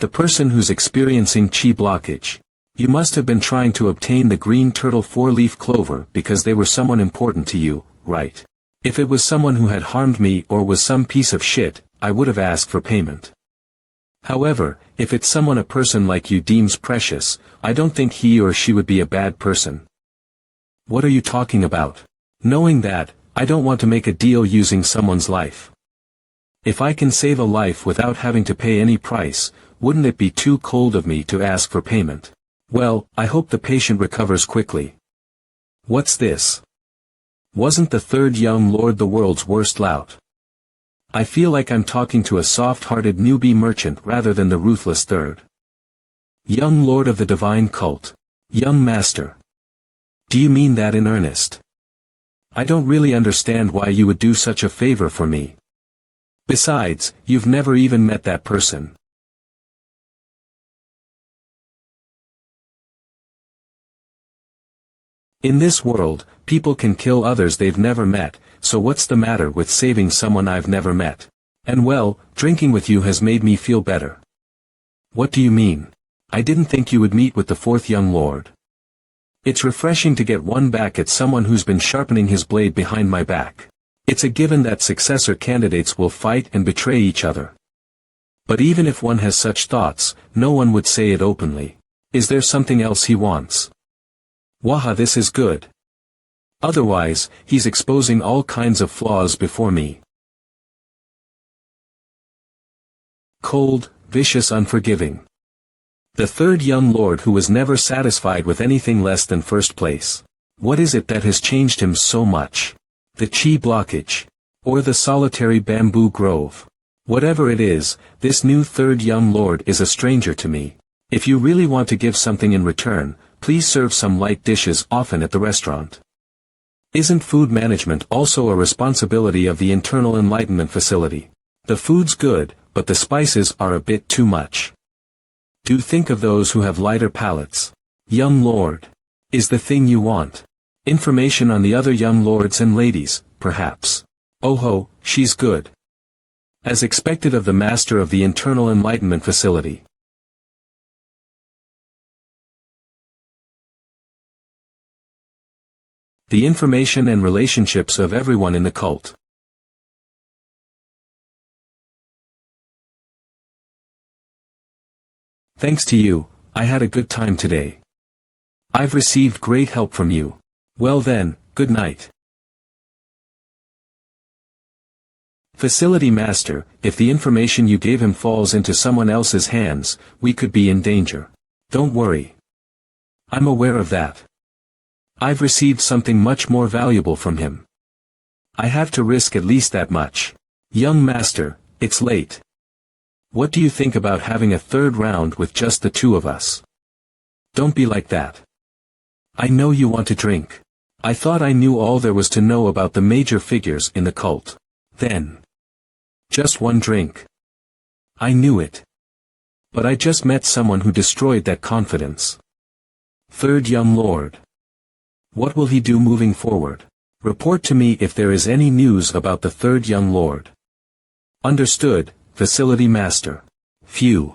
The person who's experiencing chi blockage. You must have been trying to obtain the green turtle 4-leaf clover because they were someone important to you, right? If it was someone who had harmed me or was some piece of shit, I would have asked for payment. However, if it's someone a person like you deems precious, I don't think he or she would be a bad person. What are you talking about? Knowing that, I don't want to make a deal using someone's life. If I can save a life without having to pay any price, wouldn't it be too cold of me to ask for payment? Well, I hope the patient recovers quickly. What's this? Wasn't the third young lord the world's worst lout? I feel like I'm talking to a soft-hearted newbie merchant rather than the ruthless third. Young lord of the divine cult. Young master. Do you mean that in earnest? I don't really understand why you would do such a favor for me. Besides, you've never even met that person. In this world, people can kill others they've never met, so what's the matter with saving someone I've never met? And well, drinking with you has made me feel better. What do you mean? I didn't think you would meet with the fourth young lord. It's refreshing to get one back at someone who's been sharpening his blade behind my back. It's a given that successor candidates will fight and betray each other. But even if one has such thoughts, no one would say it openly. Is there something else he wants? Waha, this is good. Otherwise, he's exposing all kinds of flaws before me. Cold, vicious, unforgiving. The third young lord who was never satisfied with anything less than first place. What is it that has changed him so much? The chi blockage. Or the solitary bamboo grove. Whatever it is, this new third young lord is a stranger to me. If you really want to give something in return, please serve some light dishes often at the restaurant. Isn't food management also a responsibility of the internal enlightenment facility? The food's good, but the spices are a bit too much. Do think of those who have lighter palates. Young lord. Is the thing you want. Information on the other young lords and ladies, perhaps. Oh ho, she's good. As expected of the master of the internal enlightenment facility. The information and relationships of everyone in the cult. Thanks to you, I had a good time today. I've received great help from you. Well then, good night. Facility master, if the information you gave him falls into someone else's hands, we could be in danger. Don't worry. I'm aware of that. I've received something much more valuable from him. I have to risk at least that much. Young master, it's late. What do you think about having a third round with just the two of us? Don't be like that. I know you want to drink. I thought I knew all there was to know about the major figures in the cult. Then. Just one drink. I knew it. But I just met someone who destroyed that confidence. Third young lord. What will he do moving forward? Report to me if there is any news about the third young lord. Understood, facility master. Phew.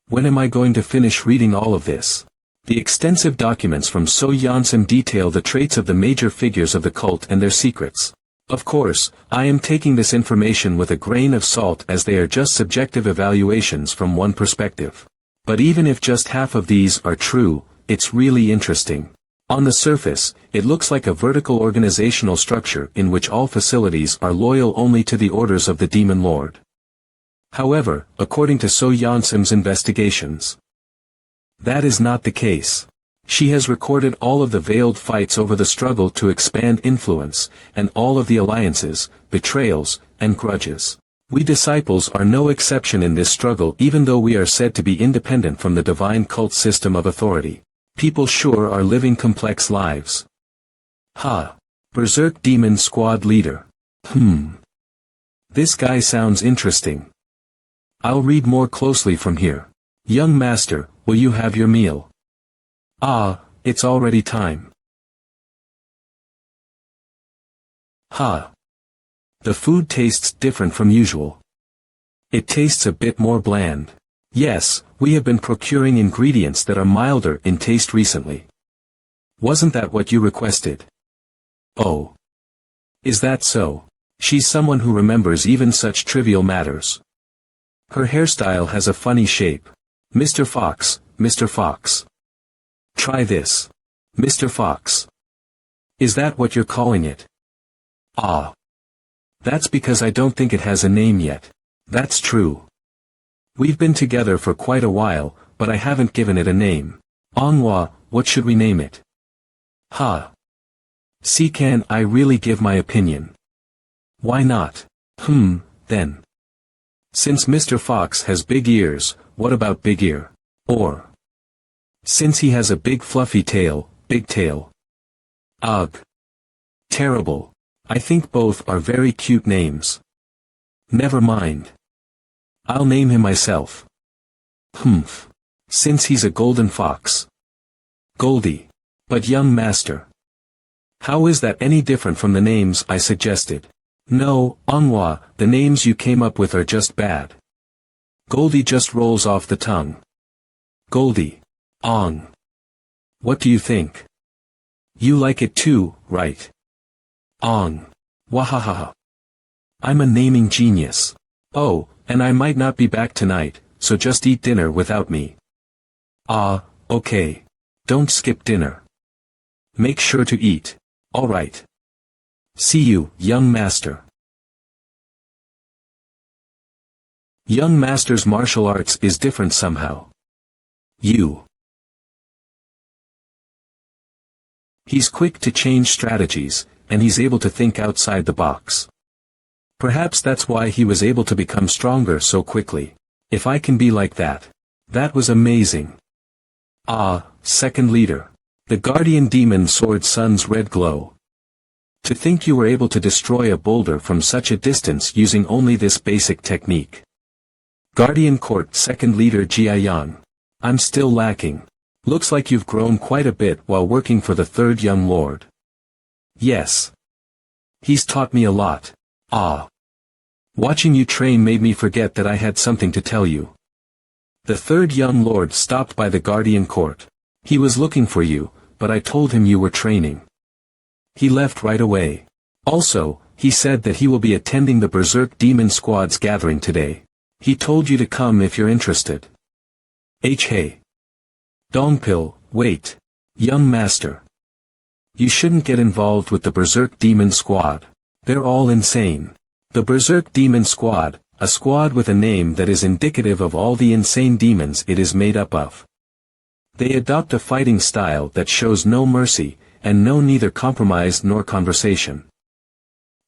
When am I going to finish reading all of this? The extensive documents from So Yonsem detail the traits of the major figures of the cult and their secrets. Of course, I am taking this information with a grain of salt as they are just subjective evaluations from one perspective. But even if just half of these are true, it's really interesting. On the surface, it looks like a vertical organizational structure in which all facilities are loyal only to the orders of the Demon Lord. However, according to So Yonsem's investigations, that is not the case. She has recorded all of the veiled fights over the struggle to expand influence, and all of the alliances, betrayals, and grudges. We disciples are no exception in this struggle even though we are said to be independent from the divine cult system of authority. People sure are living complex lives. Ha! Berserk Demon Squad Leader. This guy sounds interesting. I'll read more closely from here. Young master, will you have your meal? Ah, it's already time. Ha! The food tastes different from usual. It tastes a bit more bland. Yes, we have been procuring ingredients that are milder in taste recently. Wasn't that what you requested? Oh. Is that so? She's someone who remembers even such trivial matters. Her hairstyle has a funny shape. Mr. Fox, Mr. Fox. Try this. Mr. Fox. Is that what you're calling it? Ah. That's because I don't think it has a name yet. That's true. We've been together for quite a while, but I haven't given it a name. MANHWA, what should we name it? Ha. See, can I really give my opinion? Why not? Then. Since Mr. Fox has big ears, what about Big Ear? Or, since he has a big fluffy tail, Big Tail. Ugh. Terrible. I think both are very cute names. Never mind. I'll name him myself. Humph. Since he's a golden fox. Goldie. But young master. How is that any different from the names I suggested? No, MANHWA, the names you came up with are just bad. Goldie just rolls off the tongue. Goldie. Ong. What do you think? You like it too, right? Ong. Wahahaha. I'm a naming genius. Oh, and I might not be back tonight, so just eat dinner without me. Ah, okay. Don't skip dinner. Make sure to eat. All right. See you, young master. Young master's martial arts is different somehow. He's quick to change strategies, and he's able to think outside the box. Perhaps that's why he was able to become stronger so quickly. If I can be like that. That was amazing. Ah, second leader. The guardian demon sword sun's red glow. To think you were able to destroy a boulder from such a distance using only this basic technique. Guardian court second leader Jiayang. I'm still lacking. Looks like you've grown quite a bit while working for the third young lord. Yes. He's taught me a lot. Ah. Watching you train made me forget that I had something to tell you. The third young lord stopped by the guardian court. He was looking for you, but I told him you were training. He left right away. Also, he said that he will be attending the Berserk Demon Squad's gathering today. He told you to come if you're interested. Hey. Dongpil, wait. Young master. You shouldn't get involved with the Berserk Demon Squad. They're all insane. The Berserk Demon Squad, a squad with a name that is indicative of all the insane demons it is made up of. They adopt a fighting style that shows no mercy, and know neither compromise nor conversation.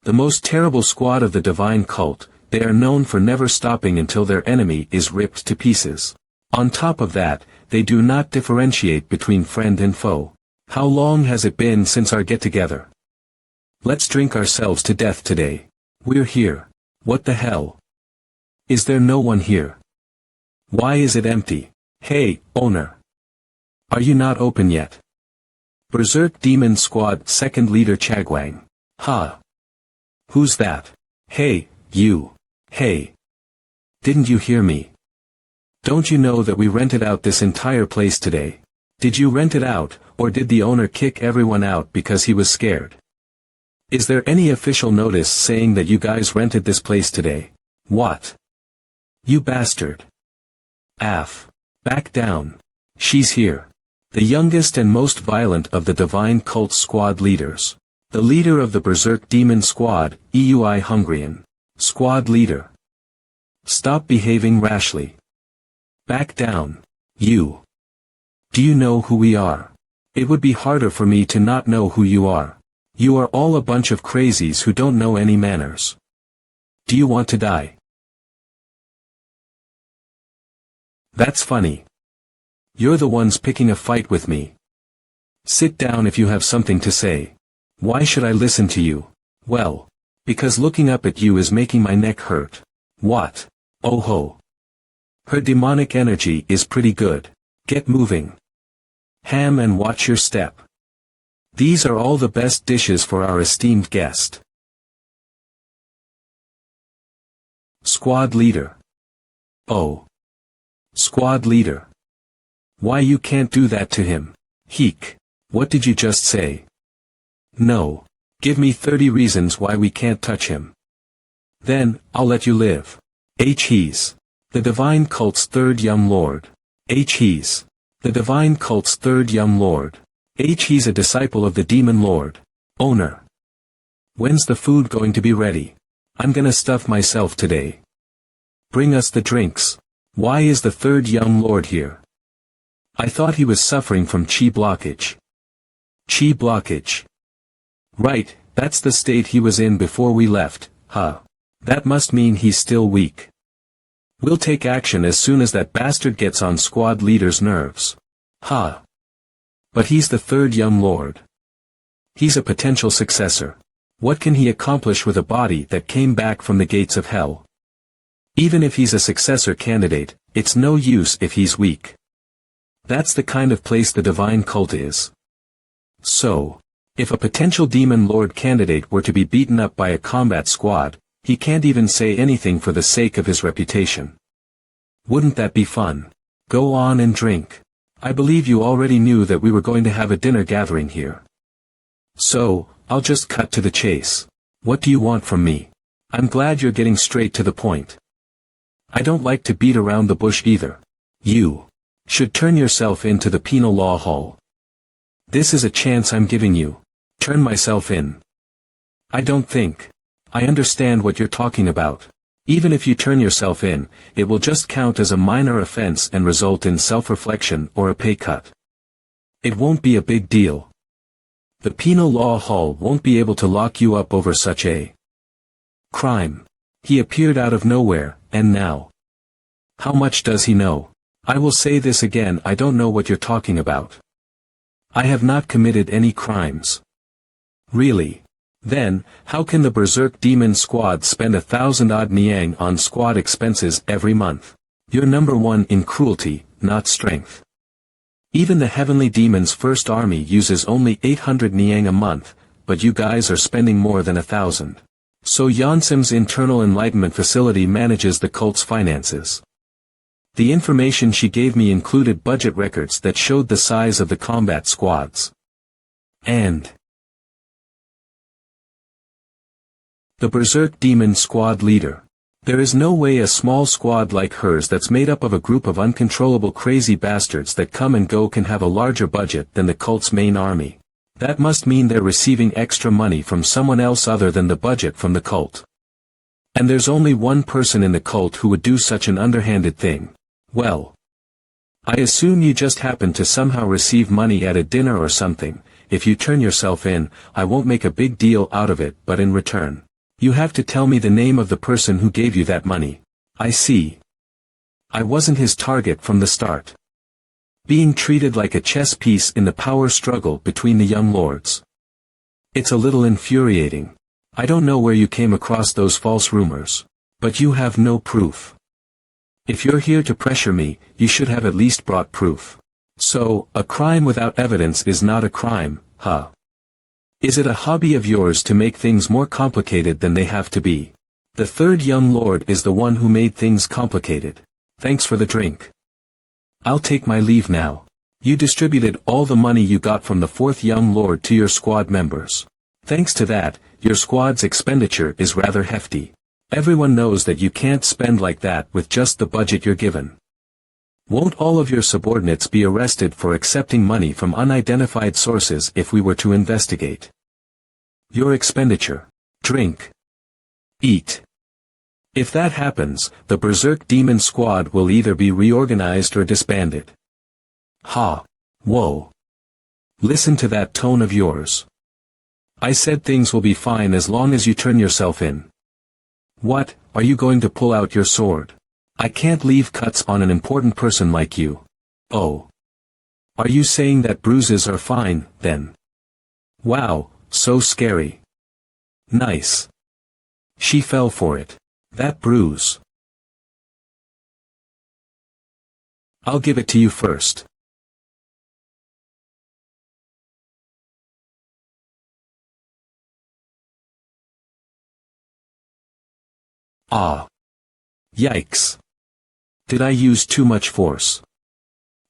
The most terrible squad of the divine cult, they are known for never stopping until their enemy is ripped to pieces. On top of that, they do not differentiate between friend and foe. How long has it been since our get-together? Let's drink ourselves to death today. We're here. What the hell? Is there no one here? Why is it empty? Hey, owner. Are you not open yet? Berserk Demon Squad second leader Chagwang. Ha. Who's that? Hey, you. Hey. Didn't you hear me? Don't you know that we rented out this entire place today? Did you rent it out, or did the owner kick everyone out because he was scared? Is there any official notice saying that you guys rented this place today? What? You bastard. Af. Back down. She's here. The youngest and most violent of the divine cult squad leaders. The leader of the Berserk Demon Squad, Eui Hungrian. Squad leader. Stop behaving rashly. Back down. You. Do you know who we are? It would be harder for me to not know who you are. You are all a bunch of crazies who don't know any manners. Do you want to die? That's funny. You're the ones picking a fight with me. Sit down if you have something to say. Why should I listen to you? Well, because looking up at you is making my neck hurt. What? Oh ho. Her demonic energy is pretty good. Get moving. Ham and watch your step. These are all the best dishes for our esteemed guest. Squad leader. Oh. Squad leader. Why you can't do that to him? Heek. What did you just say? No. Give me 30 reasons why we can't touch him. Then, I'll let you live. He's the divine cult's third young lord. He's the divine cult's third young lord. He's a disciple of the demon lord. Owner. When's the food going to be ready? I'm gonna stuff myself today. Bring us the drinks. Why is the third young lord here? I thought he was suffering from chi blockage. Chi blockage. Right, that's the state he was in before we left, huh? That must mean he's still weak. We'll take action as soon as that bastard gets on squad leader's nerves. Huh. But he's the third young lord. He's a potential successor. What can he accomplish with a body that came back from the gates of hell? Even if he's a successor candidate, it's no use if he's weak. That's the kind of place the divine cult is. So, if a potential demon lord candidate were to be beaten up by a combat squad, he can't even say anything for the sake of his reputation. Wouldn't that be fun? Go on and drink. I believe you already knew that we were going to have a dinner gathering here. So, I'll just cut to the chase. What do you want from me? I'm glad you're getting straight to the point. I don't like to beat around the bush either. You should turn yourself into the penal law hall. This is a chance I'm giving you. Turn myself in. I don't think. I understand what you're talking about. Even if you turn yourself in, it will just count as a minor offense and result in self-reflection or a pay cut. It won't be a big deal. The penal law hall won't be able to lock you up over such a crime. He appeared out of nowhere, and now. How much does he know? I will say this again, I don't know what you're talking about. I have not committed any crimes. Really? Then, how can the Berserk Demon Squad spend 1,000-odd Niang on squad expenses every month? You're number one in cruelty, not strength. Even the Heavenly Demon's first army uses only 800 Niang a month, but you guys are spending more than 1,000. So Yonsim's internal enlightenment facility manages the cult's finances. The information she gave me included budget records that showed the size of the combat squads. And the Berserk Demon Squad leader. There is no way a small squad like hers that's made up of a group of uncontrollable crazy bastards that come and go can have a larger budget than the cult's main army. That must mean they're receiving extra money from someone else other than the budget from the cult. And there's only one person in the cult who would do such an underhanded thing. Well, I assume you just happened to somehow receive money at a dinner or something. If you turn yourself in, I won't make a big deal out of it, but in return, you have to tell me the name of the person who gave you that money. I see. I wasn't his target from the start. Being treated like a chess piece in the power struggle between the young lords. It's a little infuriating. I don't know where you came across those false rumors. But you have no proof. If you're here to pressure me, you should have at least brought proof. So, a crime without evidence is not a crime, huh? Is it a hobby of yours to make things more complicated than they have to be? The third young lord is the one who made things complicated. Thanks for the drink. I'll take my leave now. You distributed all the money you got from the fourth young lord to your squad members. Thanks to that, your squad's expenditure is rather hefty. Everyone knows that you can't spend like that with just the budget you're given. Won't all of your subordinates be arrested for accepting money from unidentified sources if we were to investigate? Your expenditure. Drink. Eat. If that happens, the Berserk Demon Squad will either be reorganized or disbanded. Ha. Whoa. Listen to that tone of yours. I said things will be fine as long as you turn yourself in. What, are you going to pull out your sword? I can't leave cuts on an important person like you. Oh. Are you saying that bruises are fine, then? Wow, so scary. Nice. She fell for it. That bruise. I'll give it to you first. Ah. Yikes. Did I use too much force?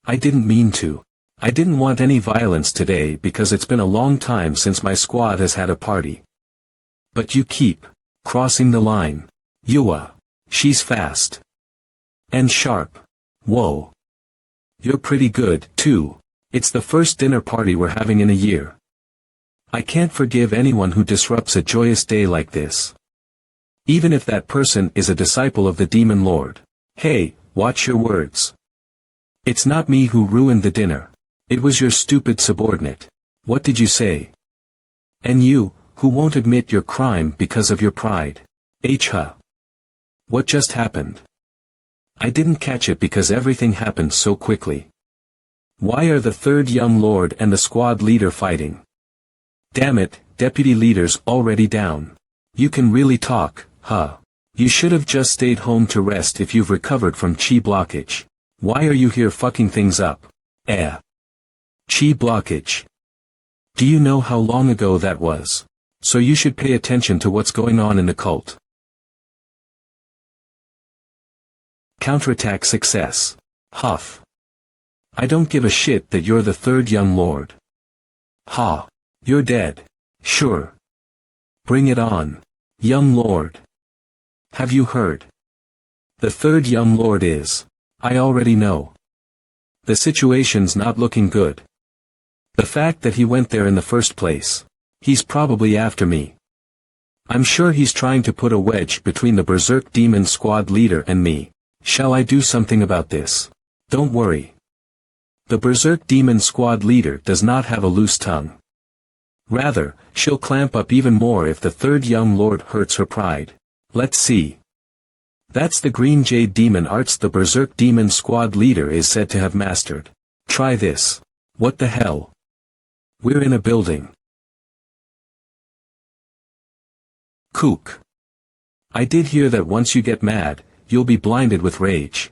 I didn't mean to. I didn't want any violence today because it's been a long time since my squad has had a party. But you keep crossing the line. MANHWA. She's fast. And sharp. Whoa. You're pretty good, too. It's the first dinner party we're having in a year. I can't forgive anyone who disrupts a joyous day like this. Even if that person is a disciple of the Demon Lord. Hey, watch your words. It's not me who ruined the dinner. It was your stupid subordinate. What did you say? And you, who won't admit your crime because of your pride. MANHWA. What just happened? I didn't catch it because everything happened so quickly. Why are the third young lord and the squad leader fighting? Damn it, deputy leader's already down. You can really talk, huh? You should have just stayed home to rest if you've recovered from chi blockage. Why are you here fucking things up? Chi blockage. Do you know how long ago that was? So you should pay attention to what's going on in the cult. Counterattack success. Huff. I don't give a shit that you're the third young lord. Ha. You're dead. Sure. Bring it on. Young lord. Have you heard? The third young lord is. I already know. The situation's not looking good. The fact that he went there in the first place. He's probably after me. I'm sure he's trying to put a wedge between the Berserk Demon Squad leader and me. Shall I do something about this? Don't worry. The Berserk Demon Squad leader does not have a loose tongue. Rather, she'll clamp up even more if the third young lord hurts her pride. Let's see. That's the Green Jade Demon arts the Berserk Demon Squad leader is said to have mastered. Try this. What the hell? We're in a building. Kook. I did hear that once you get mad, you'll be blinded with rage.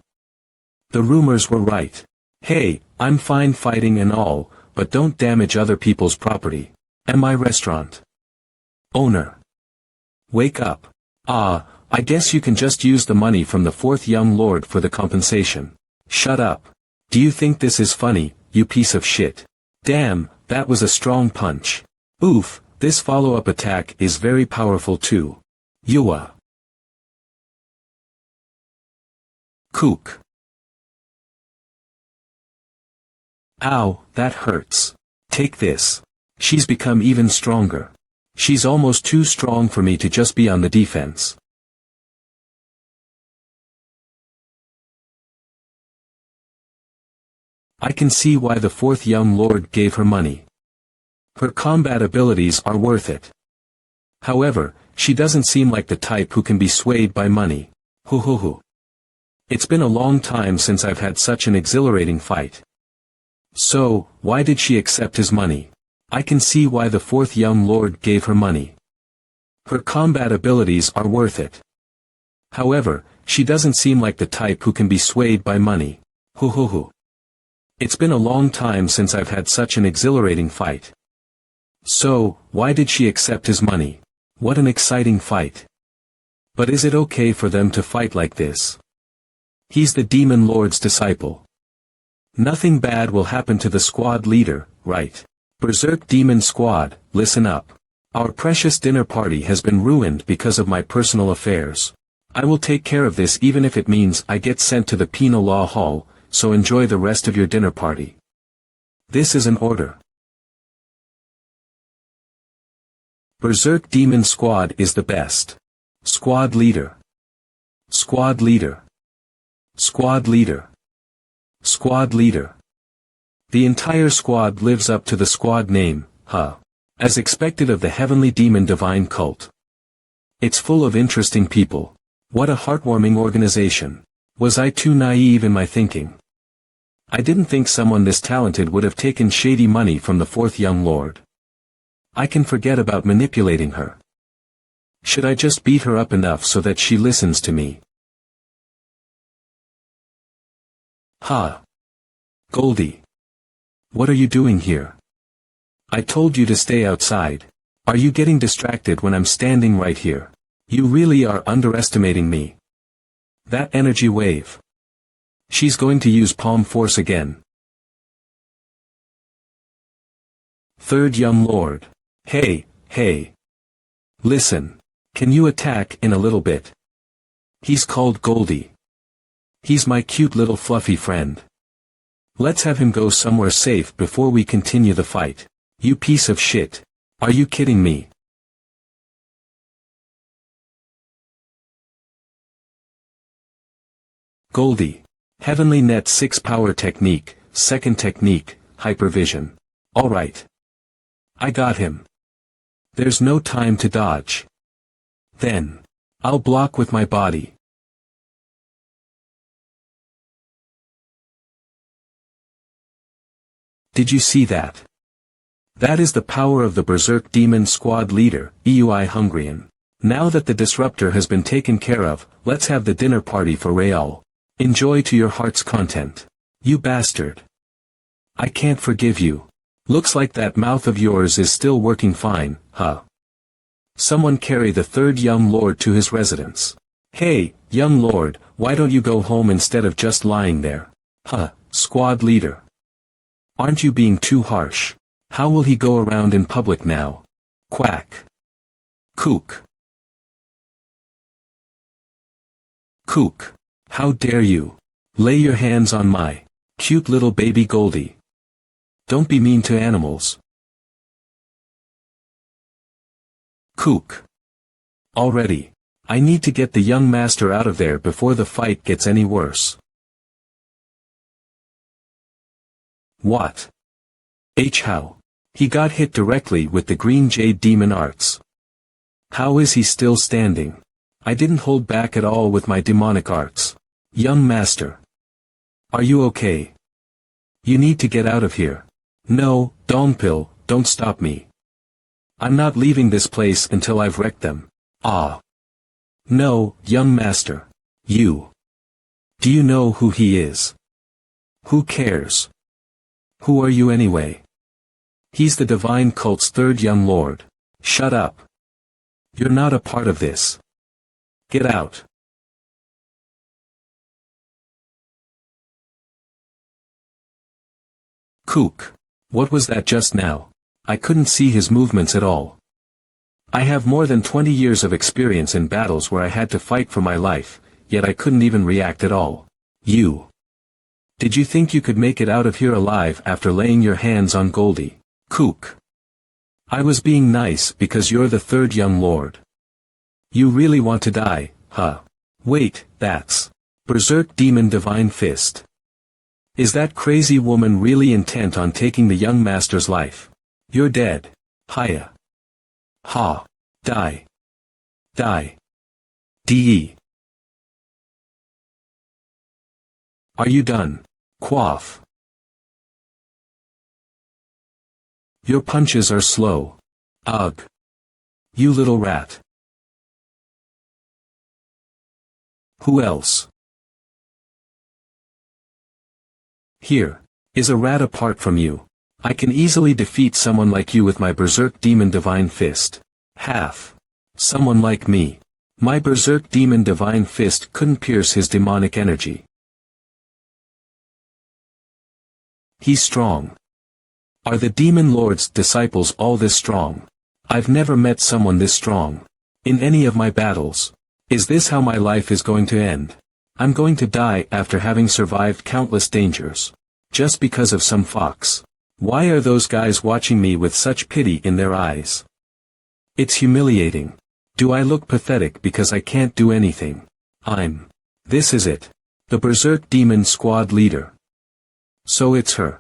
The rumors were right. Hey, I'm fine fighting and all, but don't damage other people's property. And my restaurant. Owner. Wake up. I guess you can just use the money from the fourth young lord for the compensation. Shut up. Do you think this is funny, you piece of shit? Damn, that was a strong punch. Oof, this follow-up attack is very powerful too. MANHWA. Kook. Ow, that hurts. Take this. She's become even stronger. She's almost too strong for me to just be on the defense. I can see why the fourth young lord gave her money. Her combat abilities are worth it. However, she doesn't seem like the type who can be swayed by money. Hoo. It's been a long time since I've had such an exhilarating fight. So, why did she accept his money? I can see why the fourth young lord gave her money. Her combat abilities are worth it. However, she doesn't seem like the type who can be swayed by money. Hoo. It's been a long time since I've had such an exhilarating fight. So, why did she accept his money? What an exciting fight. But is it okay for them to fight like this? He's the Demon Lord's disciple. Nothing bad will happen to the squad leader, right? Berserk Demon Squad, listen up. Our precious dinner party has been ruined because of my personal affairs. I will take care of this even if it means I get sent to the penal law hall, so enjoy the rest of your dinner party. This is an order. Berserk Demon Squad is the best. Squad leader. Squad leader. Squad leader. Squad leader. The entire squad lives up to the squad name, as expected of the Heavenly Demon Divine Cult. It's full of interesting people. What a heartwarming organization. Was I too naive in my thinking? I didn't think someone this talented would have taken shady money from the fourth young lord. I can forget about manipulating her. Should I just beat her up enough so that she listens to me? Goldie. What are you doing here? I told you to stay outside. Are you getting distracted when I'm standing right here? You really are underestimating me. That energy wave. She's going to use palm force again. Third young lord. Hey, hey. Listen. Can you attack in a little bit? He's called Goldie. He's my cute little fluffy friend. Let's have him go somewhere safe before we continue the fight. You piece of shit. Are you kidding me? Goldie. Heavenly Net 6 Power Technique, Second Technique, Hypervision. Alright. I got him. There's no time to dodge. Then. I'll block with my body. Did you see that? That is the power of the Berserk Demon Squad leader, EUI Hungarian. Now that the disruptor has been taken care of, let's have the dinner party for Raoul. Enjoy to your heart's content. You bastard. I can't forgive you. Looks like that mouth of yours is still working fine, huh? Someone carry the third young lord to his residence. Hey, young lord, why don't you go home instead of just lying there? Huh, squad leader. Aren't you being too harsh? How will he go around in public now? Quack. Kook. Kook. How dare you? Lay your hands on my cute little baby Goldie. Don't be mean to animals. Kook. Already. I need to get the young master out of there before the fight gets any worse. What? How? He got hit directly with the green jade demon arts. How is he still standing? I didn't hold back at all with my demonic arts. Young master. Are you okay? You need to get out of here. No, Dongpil, don't stop me. I'm not leaving this place until I've wrecked them. Ah. No, young master. You. Do you know who he is? Who cares? Who are you anyway? He's the divine cult's third young lord. Shut up. You're not a part of this. Get out. Kook. What was that just now? I couldn't see his movements at all. I have more than 20 years of experience in battles where I had to fight for my life, yet I couldn't even react at all. You. Did you think you could make it out of here alive after laying your hands on Goldie? Kook. I was being nice because you're the third young lord. You really want to die, huh? Wait, that's Berserk Demon Divine Fist. Is that crazy woman really intent on taking the young master's life? You're dead. Hiya. Ha. Die. Die. De. Are you done? Quaff. Your punches are slow. Ugh. You little rat. Who else? Here. Is a rat apart from you. I can easily defeat someone like you with my Berserk Demon Divine Fist. Half. Someone like me. My Berserk Demon Divine Fist couldn't pierce his demonic energy. He's strong. Are the Demon Lord's disciples all this strong? I've never met someone this strong. In any of my battles. Is this how my life is going to end? I'm going to die after having survived countless dangers. Just because of some fox. Why are those guys watching me with such pity in their eyes? It's humiliating. Do I look pathetic because I can't do anything? This is it. The Berserk Demon Squad leader. So it's her.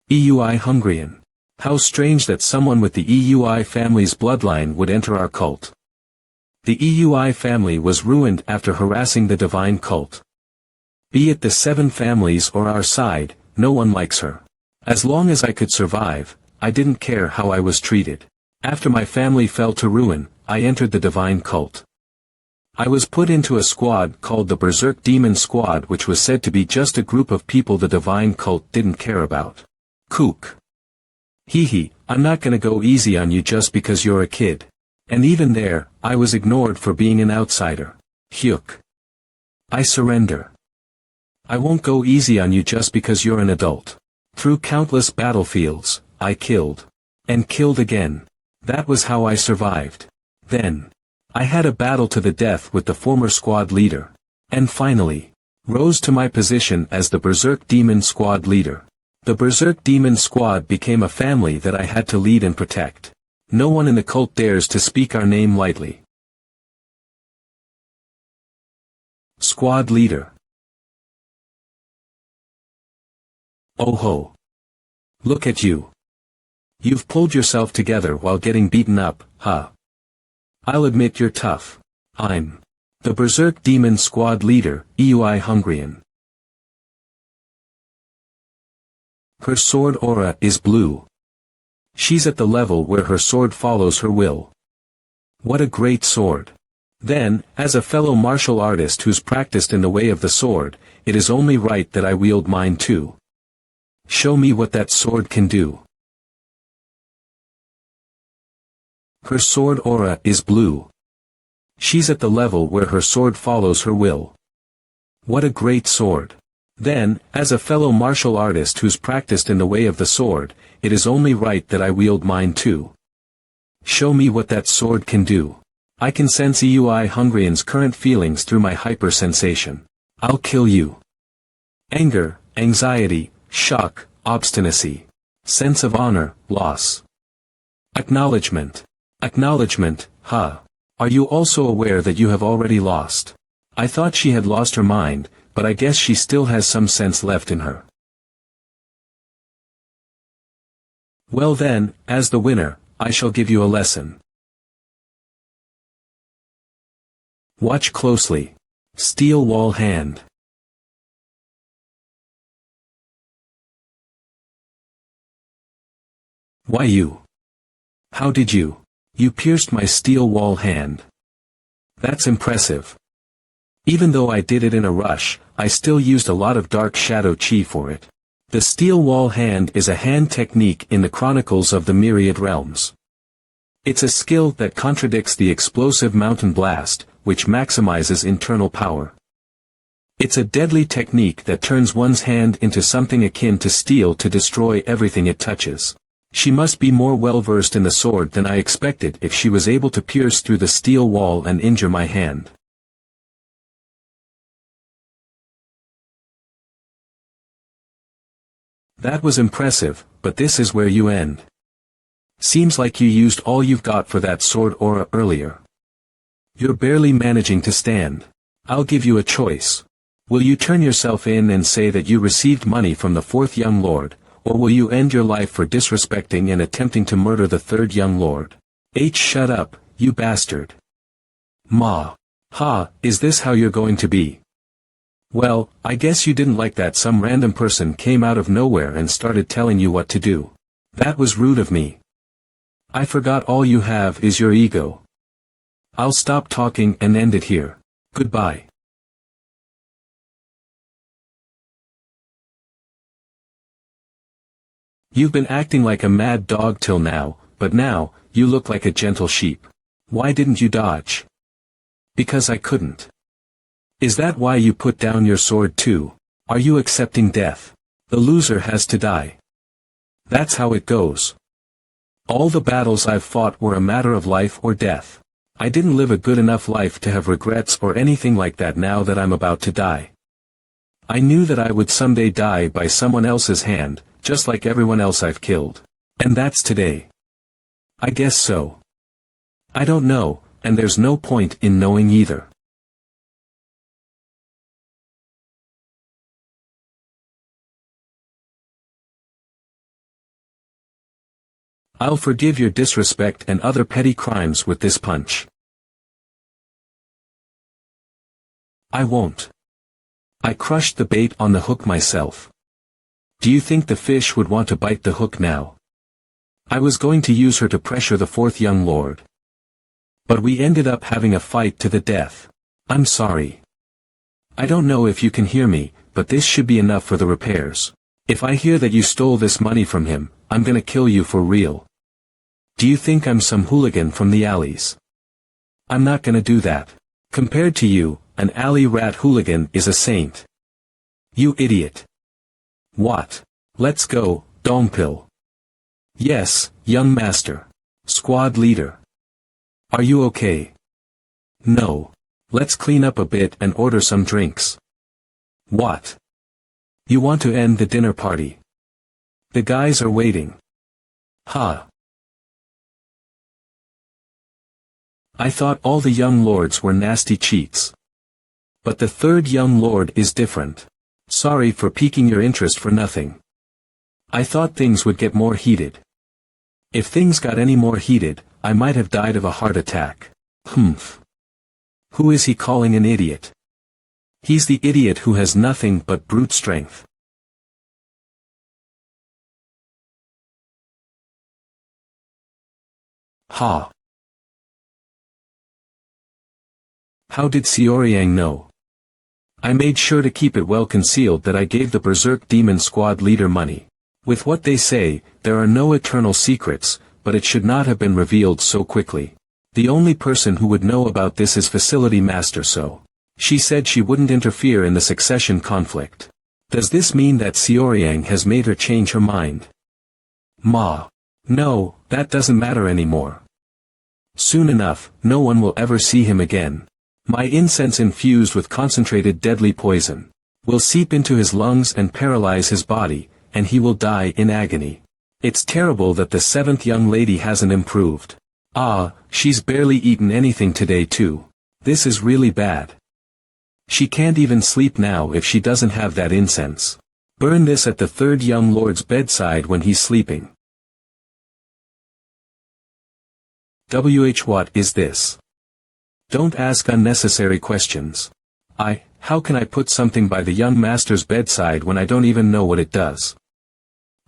EUI Hungarian. How strange that someone with the EUI family's bloodline would enter our cult. The EUI family was ruined after harassing the divine cult. Be it the 7 families or our side, no one likes her. As long as I could survive, I didn't care how I was treated. After my family fell to ruin, I entered the divine cult. I was put into a squad called the Berserk Demon Squad, which was said to be just a group of people the divine cult didn't care about. Kook. Hee, I'm not gonna go easy on you just because you're a kid. And even there, I was ignored for being an outsider. Hyuk. I surrender. I won't go easy on you just because you're an adult. Through countless battlefields, I killed. And killed again. That was how I survived. Then, I had a battle to the death with the former squad leader. And finally, rose to my position as the Berserk Demon Squad leader. The Berserk Demon Squad became a family that I had to lead and protect. No one in the cult dares to speak our name lightly. Squad leader. Oh ho. Look at you. You've pulled yourself together while getting beaten up, huh? I'll admit you're tough. I'm the Berserk Demon Squad leader, Eui Hungrian. Her sword aura is blue. She's at the level where her sword follows her will. What a great sword. Then, as a fellow martial artist who's practiced in the way of the sword, it is only right that I wield mine too. Show me what that sword can do. Her sword aura is blue. She's at the level where her sword follows her will. What a great sword. Then, as a fellow martial artist who's practiced in the way of the sword, it is only right that I wield mine too. Show me what that sword can do. I can sense Eui Hungrian's current feelings through my hypersensation. I'll kill you. Anger, anxiety, shock, obstinacy. Sense of honor, loss. Acknowledgement. Acknowledgement, huh? Are you also aware that you have already lost? I thought she had lost her mind, but I guess she still has some sense left in her. Well then, as the winner, I shall give you a lesson. Watch closely. Steel wall hand. Why you? How did you? You pierced my steel wall hand. That's impressive. Even though I did it in a rush, I still used a lot of dark shadow chi for it. The steel wall hand is a hand technique in the Chronicles of the Myriad Realms. It's a skill that contradicts the explosive mountain blast, which maximizes internal power. It's a deadly technique that turns one's hand into something akin to steel to destroy everything it touches. She must be more well-versed in the sword than I expected if she was able to pierce through the steel wall and injure my hand. That was impressive, but this is where you end. Seems like you used all you've got for that sword aura earlier. You're barely managing to stand. I'll give you a choice. Will you turn yourself in and say that you received money from the fourth young lord, or will you end your life for disrespecting and attempting to murder the third young lord? Shut up, you bastard. Ma. Ha, is this how you're going to be? Well, I guess you didn't like that some random person came out of nowhere and started telling you what to do. That was rude of me. I forgot all you have is your ego. I'll stop talking and end it here. Goodbye. You've been acting like a mad dog till now, but now, you look like a gentle sheep. Why didn't you dodge? Because I couldn't. Is that why you put down your sword too? Are you accepting death? The loser has to die. That's how it goes. All the battles I've fought were a matter of life or death. I didn't live a good enough life to have regrets or anything like that now that I'm about to die. I knew that I would someday die by someone else's hand, just like everyone else I've killed. And that's today. I guess so. I don't know, and there's no point in knowing either. I'll forgive your disrespect and other petty crimes with this punch. I won't. I crushed the bait on the hook myself. Do you think the fish would want to bite the hook now? I was going to use her to pressure the fourth young lord. But we ended up having a fight to the death. I'm sorry. I don't know if you can hear me, but this should be enough for the repairs. If I hear that you stole this money from him, I'm gonna kill you for real. Do you think I'm some hooligan from the alleys? I'm not gonna do that. Compared to you, an alley rat hooligan is a saint. You idiot. What? Let's go, Dongpil. Yes, young master. Squad leader. Are you okay? No. Let's clean up a bit and order some drinks. What? You want to end the dinner party? The guys are waiting. Huh. I thought all the young lords were nasty cheats. But the third young lord is different. Sorry for piquing your interest for nothing. I thought things would get more heated. If things got any more heated, I might have died of a heart attack. Humph. Who is he calling an idiot? He's the idiot who has nothing but brute strength. Ha. How did Xiaoryang know? I made sure to keep it well concealed that I gave the Berserk Demon Squad leader money. With what they say, there are no eternal secrets, but it should not have been revealed so quickly. The only person who would know about this is Facility Master So. She said she wouldn't interfere in the succession conflict. Does this mean that Xiaoryang has made her change her mind? Ma. No, that doesn't matter anymore. Soon enough, no one will ever see him again. My incense infused with concentrated deadly poison will seep into his lungs and paralyze his body, and he will die in agony. It's terrible that the seventh young lady hasn't improved. Ah, she's barely eaten anything today too. This is really bad. She can't even sleep now if she doesn't have that incense. Burn this at the third young lord's bedside when he's sleeping. What is this? Don't ask unnecessary questions. How can I put something by the young master's bedside when I don't even know what it does?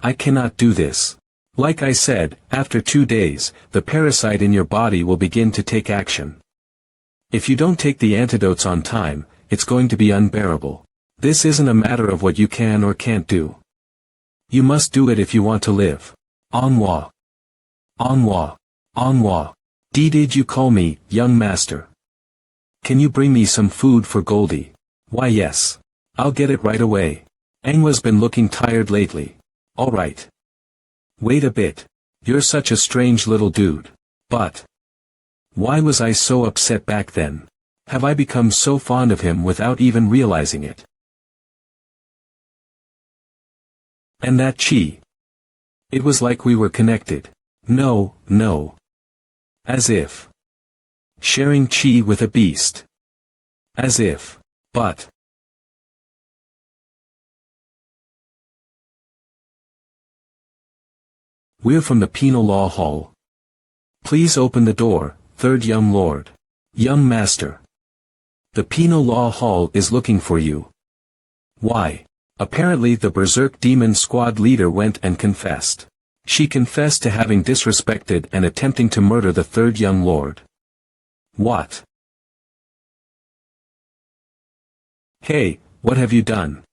I cannot do this. Like I said, after 2 days, the parasite in your body will begin to take action. If you don't take the antidotes on time, it's going to be unbearable. This isn't a matter of what you can or can't do. You must do it if you want to live. MANHWA. MANHWA. MANHWA. Did you call me, young master? Can you bring me some food for Goldie? Why yes. I'll get it right away. MANHWA's been looking tired lately. Alright. Wait a bit. You're such a strange little dude. But why was I so upset back then? Have I become so fond of him without even realizing it? And that chi. It was like we were connected. No. As if sharing chi with a beast. As if. But we're from the Penal Law Hall. Please open the door, third young lord. Young master. The Penal Law Hall is looking for you. Why? Apparently the Berserk Demon Squad leader went and confessed. She confessed to having disrespected and attempting to murder the third young lord. What? Hey, what have you done?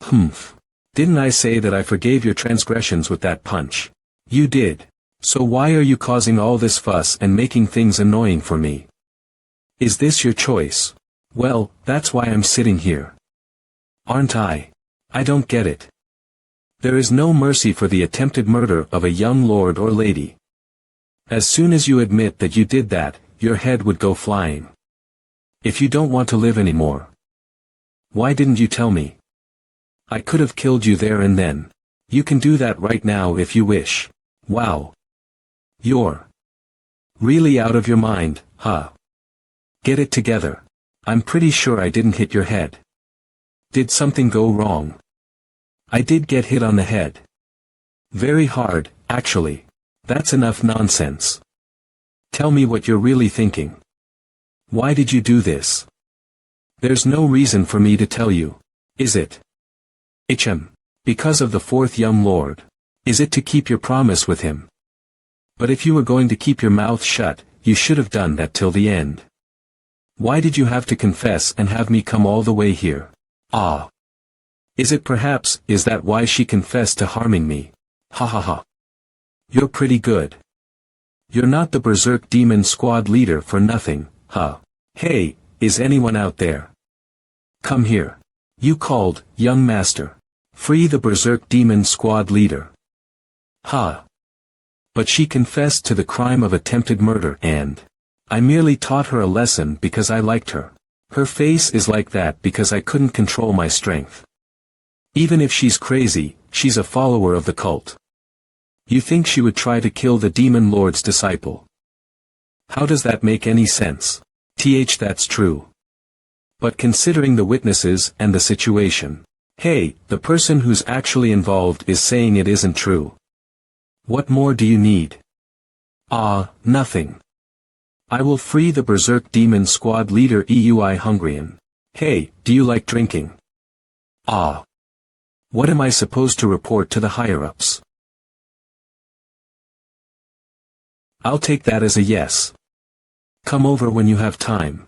Humph. Didn't I say that I forgave your transgressions with that punch? You did. So why are you causing all this fuss and making things annoying for me? Is this your choice? Well, that's why I'm sitting here. Aren't I? I don't get it. There is no mercy for the attempted murder of a young lord or lady. As soon as you admit that you did that, your head would go flying. If you don't want to live anymore. Why didn't you tell me? I could have killed you there and then. You can do that right now if you wish. Wow. You're really out of your mind, huh? Get it together. I'm pretty sure I didn't hit your head. Did something go wrong? I did get hit on the head. Very hard, actually. That's enough nonsense. Tell me what you're really thinking. Why did you do this? There's no reason for me to tell you. Is it? Because of the fourth young lord. Is it to keep your promise with him? But if you were going to keep your mouth shut, you should have done that till the end. Why did you have to confess and have me come all the way here? Ah. Is that why she confessed to harming me? Ha ha ha. You're pretty good. You're not the Berserk Demon Squad leader for nothing, huh? Hey, is anyone out there? Come here. You called, young master. Free the Berserk Demon Squad leader. Ha! But she confessed to the crime of attempted murder and I merely taught her a lesson because I liked her. Her face is like that because I couldn't control my strength. Even if she's crazy, she's a follower of the cult. You think she would try to kill the Demon Lord's disciple? How does that make any sense? That's true. But considering the witnesses and the situation. Hey, the person who's actually involved is saying it isn't true. What more do you need? Nothing. I will free the Berserk Demon Squad leader Eui Hungrian. Hey, do you like drinking? What am I supposed to report to the higher-ups? I'll take that as a yes. Come over when you have time.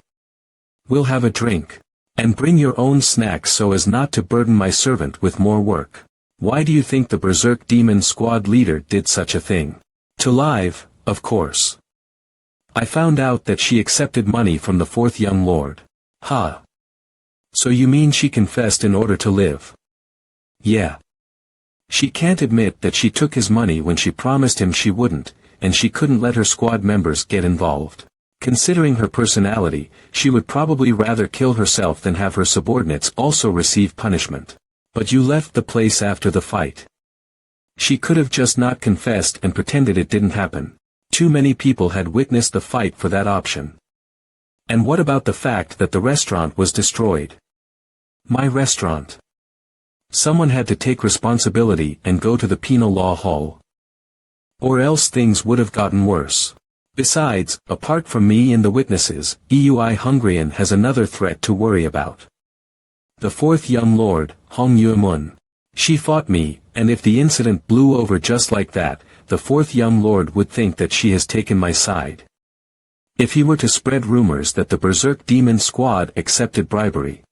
We'll have a drink. And bring your own snacks so as not to burden my servant with more work. Why do you think the Berserk Demon Squad leader did such a thing? To live, of course. I found out that she accepted money from the fourth young lord. So you mean she confessed in order to live? Yeah. She can't admit that she took his money when she promised him she wouldn't, and she couldn't let her squad members get involved. Considering her personality, she would probably rather kill herself than have her subordinates also receive punishment. But you left the place after the fight. She could have just not confessed and pretended it didn't happen. Too many people had witnessed the fight for that option. And what about the fact that the restaurant was destroyed? My restaurant. Someone had to take responsibility and go to the penal law hall. Or else things would have gotten worse. Besides, apart from me and the witnesses, Eui Hungrian has another threat to worry about. The fourth young lord, Hong Yuemun. She fought me, and if the incident blew over just like that, the fourth young lord would think that she has taken my side. If he were to spread rumors that the Berserk Demon Squad accepted bribery,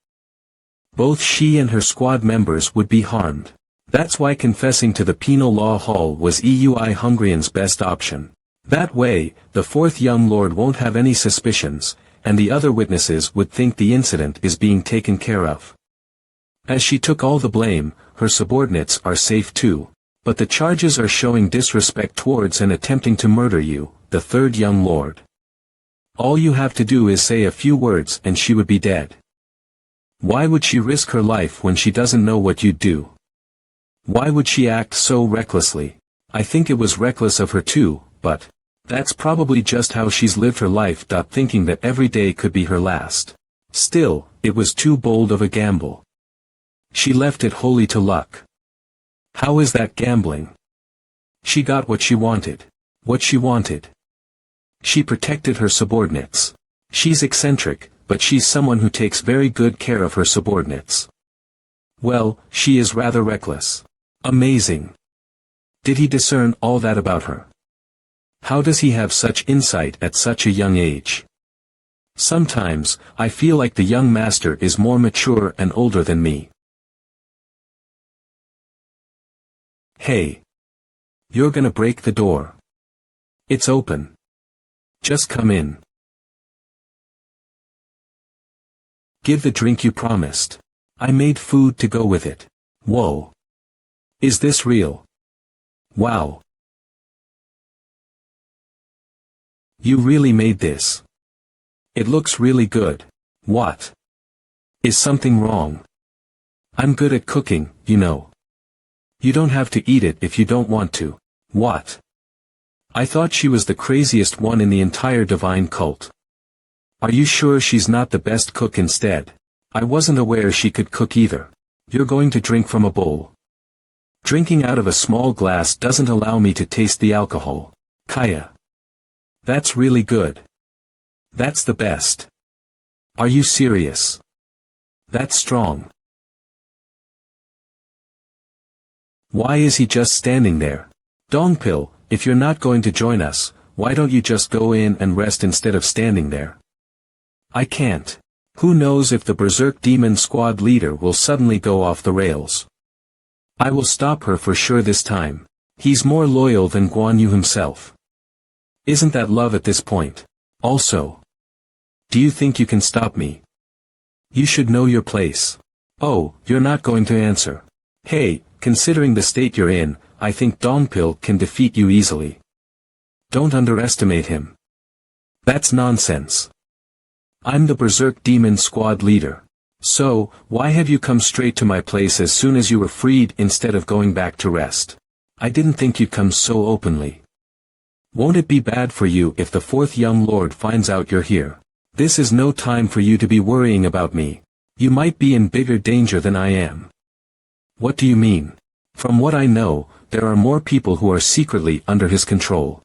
both she and her squad members would be harmed. That's why confessing to the penal law hall was Eui Hungrian's best option. That way, the fourth young lord won't have any suspicions, and the other witnesses would think the incident is being taken care of. As she took all the blame, her subordinates are safe too. But the charges are showing disrespect towards and attempting to murder you, the third young lord. All you have to do is say a few words and she would be dead. Why would she risk her life when she doesn't know what you'd do? Why would she act so recklessly? I think it was reckless of her too, but that's probably just how she's lived her life. Thinking that every day could be her last. Still, it was too bold of a gamble. She left it wholly to luck. How is that gambling? She got what she wanted. What she wanted. She protected her subordinates. She's eccentric, but she's someone who takes very good care of her subordinates. Well, she is rather reckless. Amazing. Did he discern all that about her? How does he have such insight at such a young age? Sometimes, I feel like the young master is more mature and older than me. Hey. You're gonna break the door. It's open. Just come in. Give the drink you promised. I made food to go with it. Whoa. Is this real? Wow. You really made this. It looks really good. What? Is something wrong? I'm good at cooking, you know. You don't have to eat it if you don't want to. What? I thought she was the craziest one in the entire divine cult. Are you sure she's not the best cook instead? I wasn't aware she could cook either. You're going to drink from a bowl. Drinking out of a small glass doesn't allow me to taste the alcohol. Kaya. That's really good. That's the best. Are you serious? That's strong. Why is he just standing there? Dongpil, if you're not going to join us, why don't you just go in and rest instead of standing there? I can't. Who knows if the Berserk Demon Squad leader will suddenly go off the rails. I will stop her for sure this time. He's more loyal than Guan Yu himself. Isn't that love at this point? Also. Do you think you can stop me? You should know your place. Oh, you're not going to answer. Hey, considering the state you're in, I think Dongpil can defeat you easily. Don't underestimate him. That's nonsense. I'm the Berserk Demon Squad leader. So, why have you come straight to my place as soon as you were freed instead of going back to rest? I didn't think you'd come so openly. Won't it be bad for you if the fourth young lord finds out you're here? This is no time for you to be worrying about me. You might be in bigger danger than I am. What do you mean? From what I know, there are more people who are secretly under his control.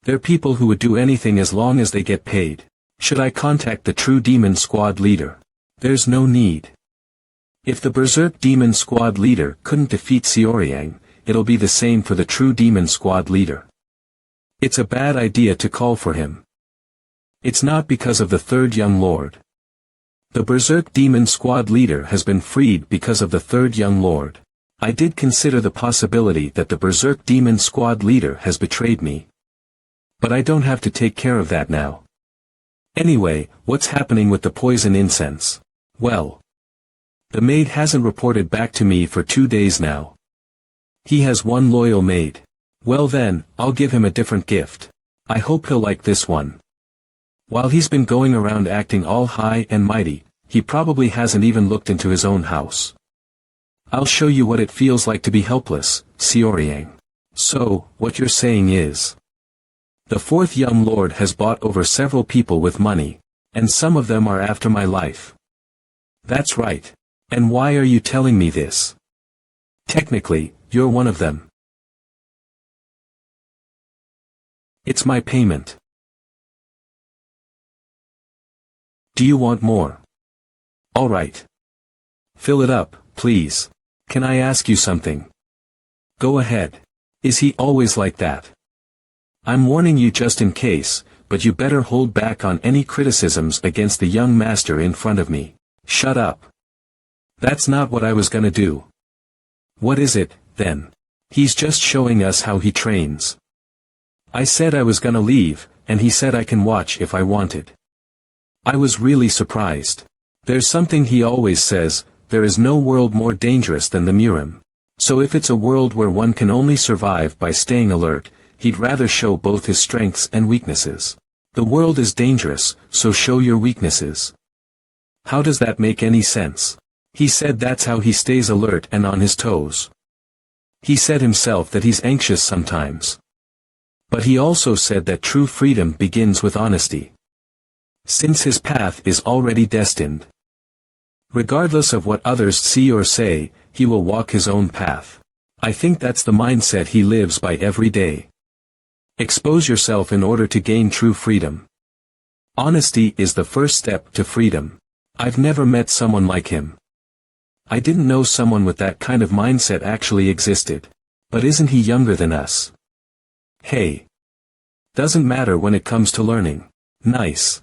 They're people who would do anything as long as they get paid. Should I contact the true Demon Squad leader? There's no need. If the Berserk Demon Squad leader couldn't defeat Xiaoyang, it'll be the same for the true Demon Squad leader. It's a bad idea to call for him. It's not because of the third young lord. The Berserk Demon Squad leader has been freed because of the third young lord. I did consider the possibility that the Berserk Demon Squad leader has betrayed me. But I don't have to take care of that now. Anyway, what's happening with the poison incense? Well, the maid hasn't reported back to me for 2 days now. He has one loyal maid. Well then, I'll give him a different gift. I hope he'll like this one. While he's been going around acting all high and mighty, he probably hasn't even looked into his own house. I'll show you what it feels like to be helpless, Xiaoyang. So, what you're saying is, the fourth young lord has bought over several people with money, and some of them are after my life. That's right. And why are you telling me this? Technically, you're one of them. It's my payment. Do you want more? All right. Fill it up, please. Can I ask you something? Go ahead. Is he always like that? I'm warning you just in case, but you better hold back on any criticisms against the young master in front of me. Shut up. That's not what I was gonna do. What is it, then? He's just showing us how he trains. I said I was gonna leave, and he said I can watch if I wanted. I was really surprised. There's something he always says, there is no world more dangerous than the Murim. So if it's a world where one can only survive by staying alert, he'd rather show both his strengths and weaknesses. The world is dangerous, so show your weaknesses. How does that make any sense? He said that's how he stays alert and on his toes. He said himself that he's anxious sometimes. But he also said that true freedom begins with honesty. Since his path is already destined. Regardless of what others see or say, he will walk his own path. I think that's the mindset he lives by every day. Expose yourself in order to gain true freedom. Honesty is the first step to freedom. I've never met someone like him. I didn't know someone with that kind of mindset actually existed. But isn't he younger than us? Hey. Doesn't matter when it comes to learning. Nice.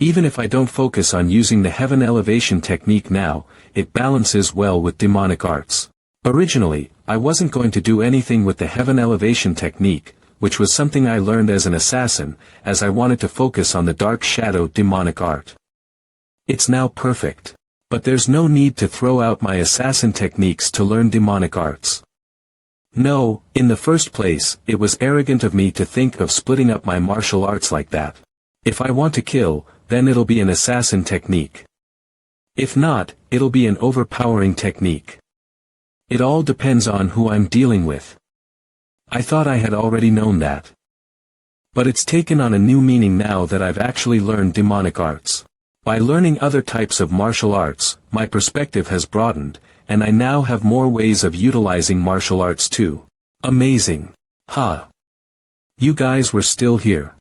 Even if I don't focus on using the heaven elevation technique now, it balances well with demonic arts. Originally, I wasn't going to do anything with the heaven elevation technique, which was something I learned as an assassin, as I wanted to focus on the dark shadow demonic art. It's now perfect. But there's no need to throw out my assassin techniques to learn demonic arts. No, in the first place, it was arrogant of me to think of splitting up my martial arts like that. If I want to kill, then it'll be an assassin technique. If not, it'll be an overpowering technique. It all depends on who I'm dealing with. I thought I had already known that. But it's taken on a new meaning now that I've actually learned demonic arts. By learning other types of martial arts, my perspective has broadened, and I now have more ways of utilizing martial arts too. Amazing. Ha. You guys were still here.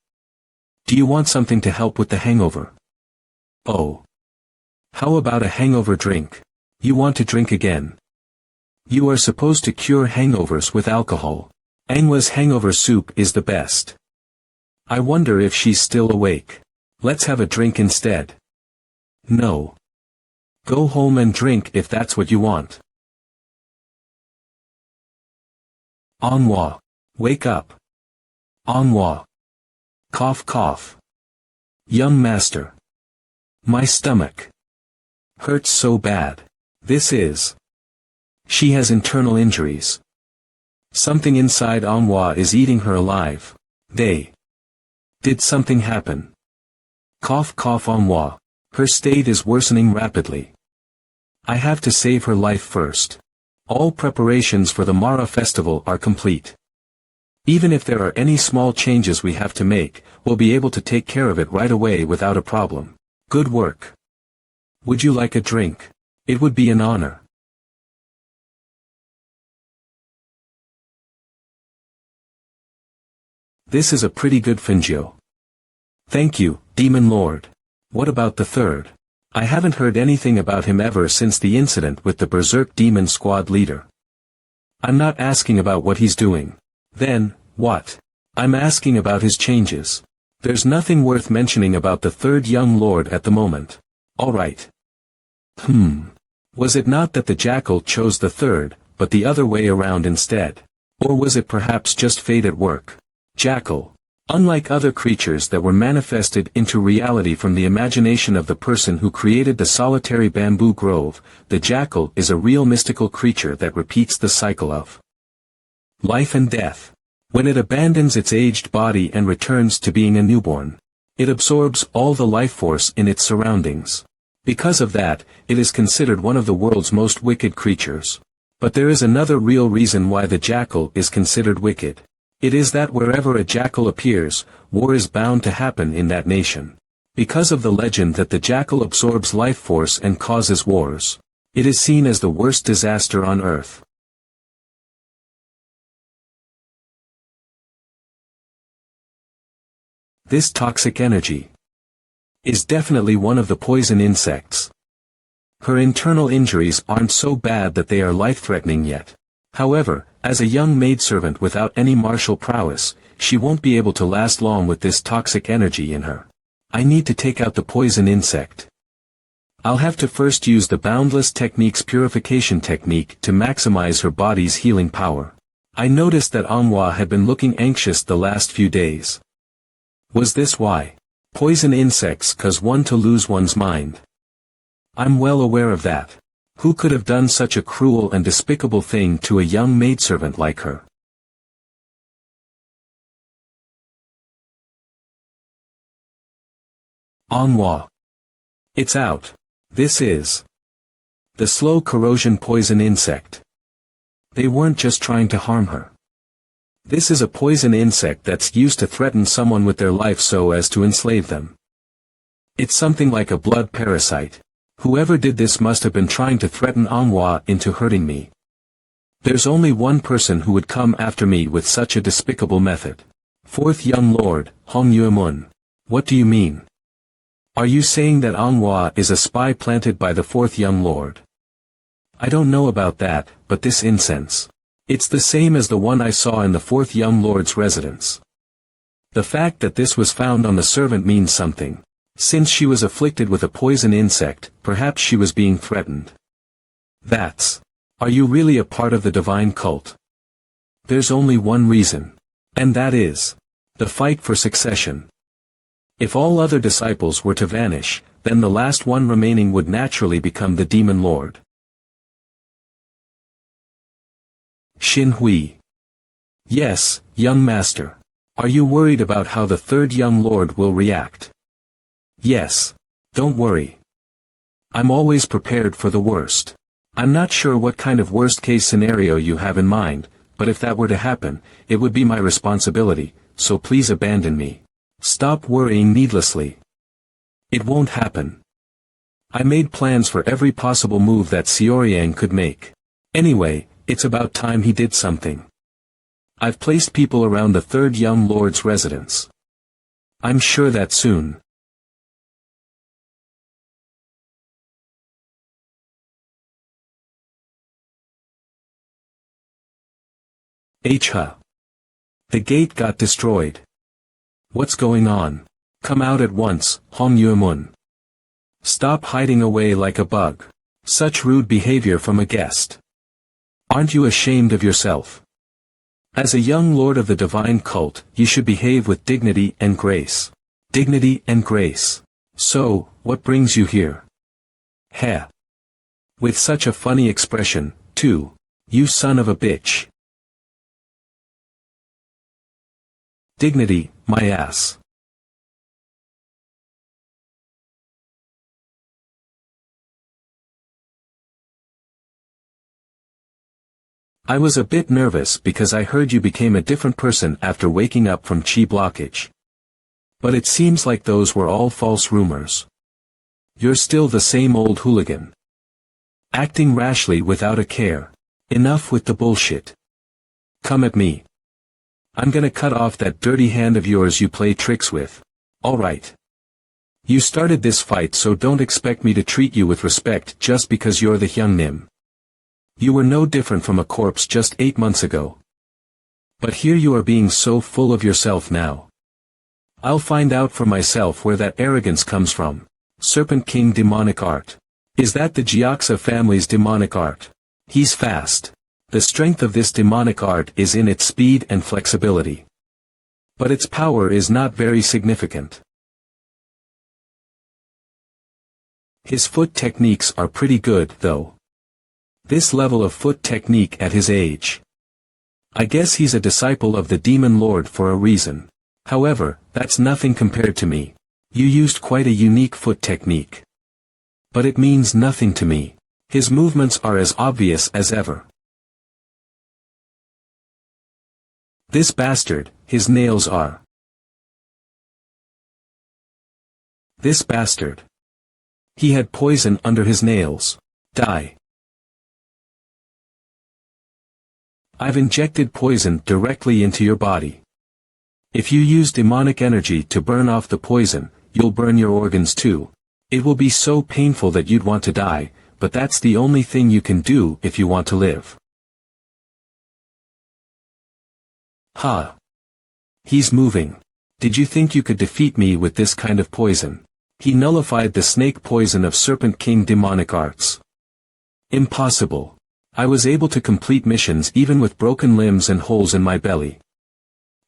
Do you want something to help with the hangover? Oh. How about a hangover drink? You want to drink again? You are supposed to cure hangovers with alcohol. MANHWA's hangover soup is the best. I wonder if she's still awake. Let's have a drink instead. No. Go home and drink if that's what you want. MANHWA. Wake up. MANHWA. Cough cough. Young master. My stomach hurts so bad. This is. She has internal injuries. Something inside MANHWA is eating her alive. Did something happen? Cough cough MANHWA. Her state is worsening rapidly. I have to save her life first. All preparations for the Mara festival are complete. Even if there are any small changes we have to make, we'll be able to take care of it right away without a problem. Good work. Would you like a drink? It would be an honor. This is a pretty good Fingio. Thank you, Demon Lord. What about the third? I haven't heard anything about him ever since the incident with the Berserk Demon Squad leader. I'm not asking about what he's doing. Then, what? I'm asking about his changes. There's nothing worth mentioning about the third young lord at the moment. Alright. Was it not that the jackal chose the third, but the other way around instead? Or was it perhaps just fate at work? Jackal. Unlike other creatures that were manifested into reality from the imagination of the person who created the solitary bamboo grove, the jackal is a real mystical creature that repeats the cycle of life and death. When it abandons its aged body and returns to being a newborn, it absorbs all the life force in its surroundings. Because of that, it is considered one of the world's most wicked creatures. But there is another real reason why the jackal is considered wicked. It is that wherever a jackal appears, war is bound to happen in that nation. Because of the legend that the jackal absorbs life force and causes wars, it is seen as the worst disaster on earth. This toxic energy is definitely one of the poison insects. Her internal injuries aren't so bad that they are life-threatening yet. However, as a young maidservant without any martial prowess, she won't be able to last long with this toxic energy in her. I need to take out the poison insect. I'll have to first use the Boundless Technique's purification technique to maximize her body's healing power. I noticed that MANHWA had been looking anxious the last few days. Was this why? Poison insects cause one to lose one's mind. I'm well aware of that. Who could have done such a cruel and despicable thing to a young maidservant like her? MANHWA. It's out. This is the slow corrosion poison insect. They weren't just trying to harm her. This is a poison insect that's used to threaten someone with their life so as to enslave them. It's something like a blood parasite. Whoever did this must have been trying to threaten MANHWA into hurting me. There's only one person who would come after me with such a despicable method. Fourth young lord, Hong Yuemun. What do you mean? Are you saying that MANHWA is a spy planted by the fourth young lord? I don't know about that, but this incense. It's the same as the one I saw in the fourth young lord's residence. The fact that this was found on the servant means something. Since she was afflicted with a poison insect, perhaps she was being threatened. Are you really a part of the divine cult? There's only one reason. And that is the fight for succession. If all other disciples were to vanish, then the last one remaining would naturally become the demon lord. Xin Hui. Yes, young master. Are you worried about how the third young lord will react? Yes. Don't worry. I'm always prepared for the worst. I'm not sure what kind of worst-case scenario you have in mind, but if that were to happen, it would be my responsibility, so please abandon me. Stop worrying needlessly. It won't happen. I made plans for every possible move that Xiaoyang could make. Anyway, it's about time he did something. I've placed people around the third young lord's residence. I'm sure that soon. The gate got destroyed. What's going on? Come out at once, Hong Yuemun. Stop hiding away like a bug. Such rude behavior from a guest. Aren't you ashamed of yourself? As a young lord of the divine cult, you should behave with dignity and grace. Dignity and grace. So, what brings you here? Heh. With such a funny expression, too. You son of a bitch. Dignity, my ass. I was a bit nervous because I heard you became a different person after waking up from chi blockage. But it seems like those were all false rumors. You're still the same old hooligan. Acting rashly without a care. Enough with the bullshit. Come at me. I'm gonna cut off that dirty hand of yours you play tricks with. Alright. You started this fight, so don't expect me to treat you with respect just because you're the Hyung Nim. You were no different from a corpse just 8 months ago. But here you are being so full of yourself now. I'll find out for myself where that arrogance comes from. Serpent King demonic art. Is that the Jiaxa family's demonic art? He's fast. The strength of this demonic art is in its speed and flexibility. But its power is not very significant. His foot techniques are pretty good, though. This level of foot technique at his age. I guess he's a disciple of the Demon Lord for a reason. However, that's nothing compared to me. You used quite a unique foot technique. But it means nothing to me. His movements are as obvious as ever. This bastard, his nails are. This bastard. He had poison under his nails. Die. I've injected poison directly into your body. If you use demonic energy to burn off the poison, you'll burn your organs too. It will be so painful that you'd want to die, but that's the only thing you can do if you want to live. Ha! He's moving. Did you think you could defeat me with this kind of poison? He nullified the snake poison of Serpent King demonic arts. Impossible. I was able to complete missions even with broken limbs and holes in my belly.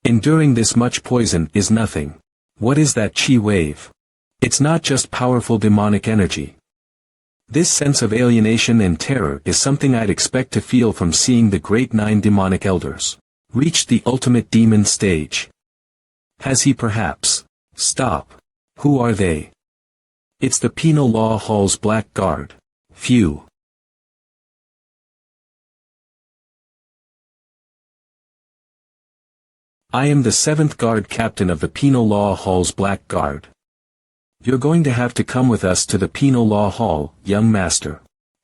Enduring this much poison is nothing. What is that chi wave? It's not just powerful demonic energy. This sense of alienation and terror is something I'd expect to feel from seeing the great 9 demonic elders reach the ultimate demon stage. Has he perhaps? Stop. Who are they? It's the Penal Law Hall's Black Guard. Phew. I am the 7th Guard Captain of the Penal Law Hall's Black Guard. You're going to have to come with us to the Penal Law Hall, young master.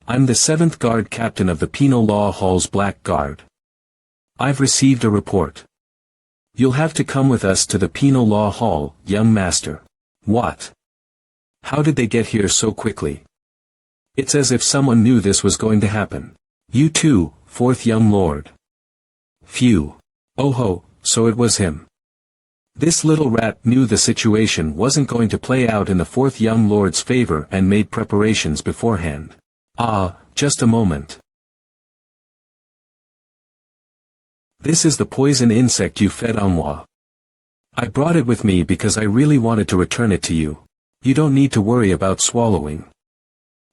I'm the 7th Guard Captain of the Penal Law Hall's Black Guard. I've received a report. You'll have to come with us to the Penal Law Hall, young master. What? How did they get here so quickly? It's as if someone knew this was going to happen. You too, 4th young lord. Phew. Oh ho. So it was him. This little rat knew the situation wasn't going to play out in the 4th young lord's favor and made preparations beforehand. Ah, just a moment. This is the poison insect you fed MANHWA. I brought it with me because I really wanted to return it to you. You don't need to worry about swallowing.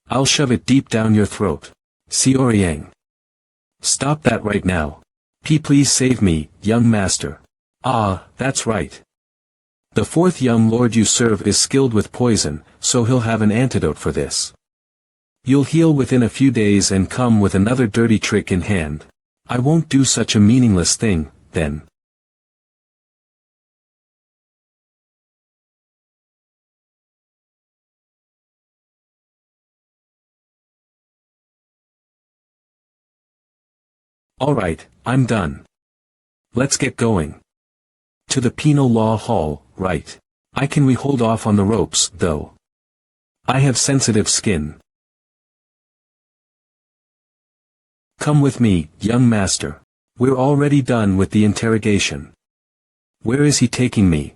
I'll shove it deep down your throat. Xiaoyang. Stop that right now. Please save me, young master. Ah, that's right. The 4th young lord you serve is skilled with poison, so he'll have an antidote for this. You'll heal within a few days and come with another dirty trick in hand. I won't do such a meaningless thing, then. Alright, I'm done. Let's get going. To the Penal Law Hall, right. Can we hold off on the ropes, though? I have sensitive skin. Come with me, young master. We're already done with the interrogation. Where is he taking me?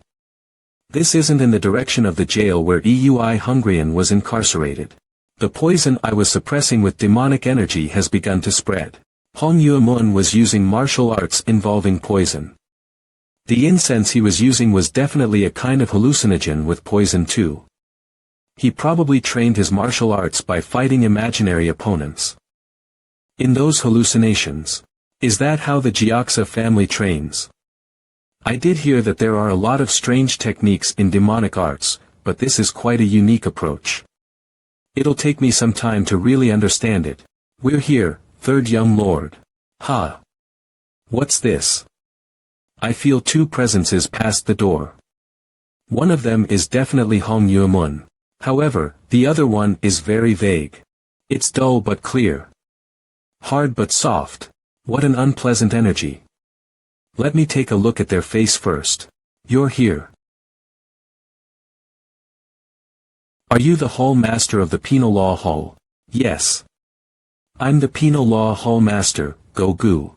This isn't in the direction of the jail where Eui Hungrian was incarcerated. The poison I was suppressing with demonic energy has begun to spread. Hong Yuemun was using martial arts involving poison. The incense he was using was definitely a kind of hallucinogen with poison too. He probably trained his martial arts by fighting imaginary opponents. In those hallucinations. Is that how the Jiaxa family trains? I did hear that there are a lot of strange techniques in demonic arts, but this is quite a unique approach. It'll take me some time to really understand it. We're here, third young lord. Ha! What's this? I feel two presences past the door. One of them is definitely Hong Yuemun. However, the other one is very vague. It's dull but clear. Hard but soft. What an unpleasant energy. Let me take a look at their face first. You're here. Are you the Hall Master of the Penal Law Hall? Yes. I'm the Penal Law Hall Master, Go-Gu.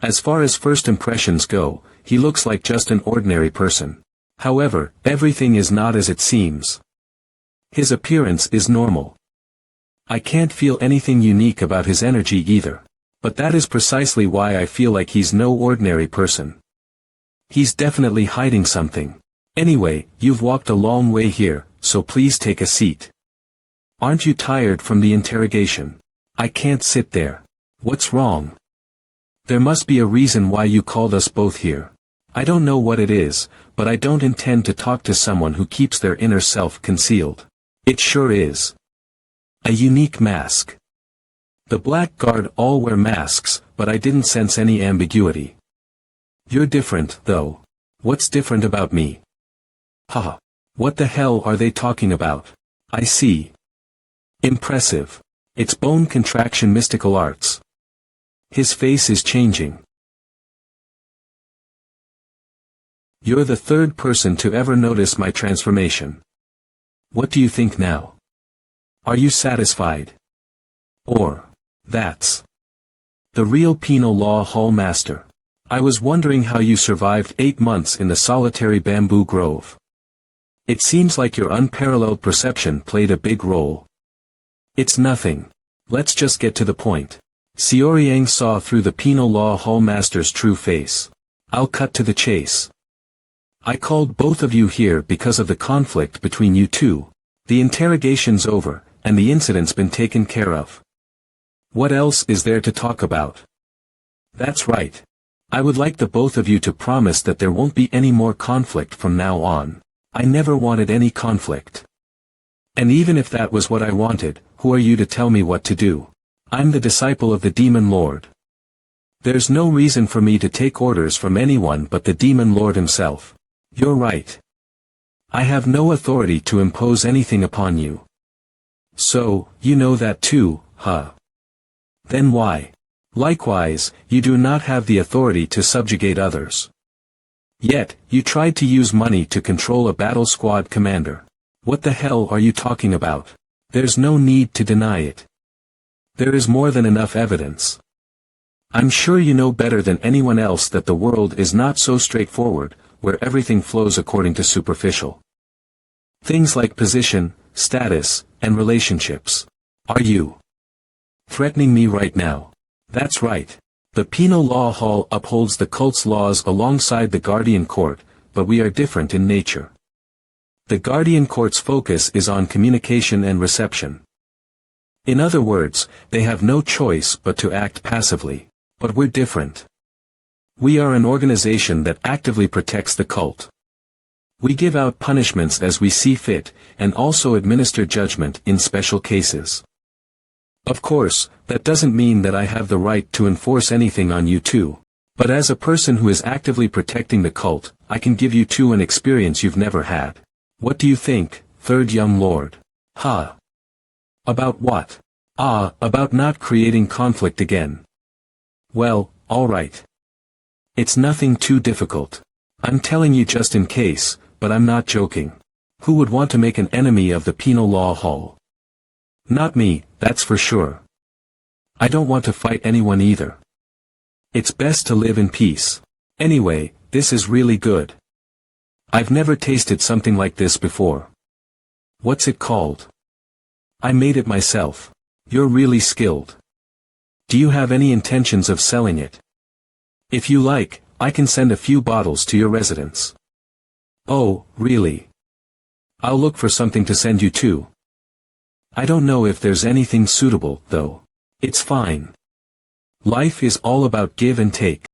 As far as first impressions go, he looks like just an ordinary person. However, everything is not as it seems. His appearance is normal. I can't feel anything unique about his energy either. But that is precisely why I feel like he's no ordinary person. He's definitely hiding something. Anyway, you've walked a long way here, so please take a seat. Aren't you tired from the interrogation? I can't sit there. What's wrong? There must be a reason why you called us both here. I don't know what it is, but I don't intend to talk to someone who keeps their inner self concealed. It sure is. A unique mask. The Black Guard all wear masks, but I didn't sense any ambiguity. You're different, though. What's different about me? Haha. What the hell are they talking about? I see. Impressive. It's bone contraction mystical arts. His face is changing. You're the third person to ever notice my transformation. What do you think now? Are you satisfied? Or, that's the real Penal Law Hall Master. I was wondering how you survived 8 months in the solitary bamboo grove. It seems like your unparalleled perception played a big role. It's nothing. Let's just get to the point. Xiaoyang saw through the Penal Law Hall Master's true face. I'll cut to the chase. I called both of you here because of the conflict between you two. The interrogation's over, and the incident's been taken care of. What else is there to talk about? That's right. I would like the both of you to promise that there won't be any more conflict from now on. I never wanted any conflict. And even if that was what I wanted, who are you to tell me what to do? I'm the disciple of the Demon Lord. There's no reason for me to take orders from anyone but the Demon Lord himself. You're right. I have no authority to impose anything upon you. So, you know that too, huh? Then why? Likewise, you do not have the authority to subjugate others. Yet, you tried to use money to control a battle squad commander. What the hell are you talking about? There's no need to deny it. There is more than enough evidence. I'm sure you know better than anyone else that the world is not so straightforward, where everything flows according to superficial things like position, status, and relationships. Are you threatening me right now? That's right. The Penal Law Hall upholds the cult's laws alongside the Guardian Court, but we are different in nature. The Guardian Court's focus is on communication and reception. In other words, they have no choice but to act passively. But we're different. We are an organization that actively protects the cult. We give out punishments as we see fit, and also administer judgment in special cases. Of course, that doesn't mean that I have the right to enforce anything on you too. But as a person who is actively protecting the cult, I can give you two an experience you've never had. What do you think, third young lord? Ha! About what? About not creating conflict again. Well, all right. It's nothing too difficult. I'm telling you just in case, but I'm not joking. Who would want to make an enemy of the Penal Law Hall? Not me, that's for sure. I don't want to fight anyone either. It's best to live in peace. Anyway, this is really good. I've never tasted something like this before. What's it called? I made it myself. You're really skilled. Do you have any intentions of selling it? If you like, I can send a few bottles to your residence. Oh, really? I'll look for something to send you to. I don't know if there's anything suitable, though. It's fine. Life is all about give and take.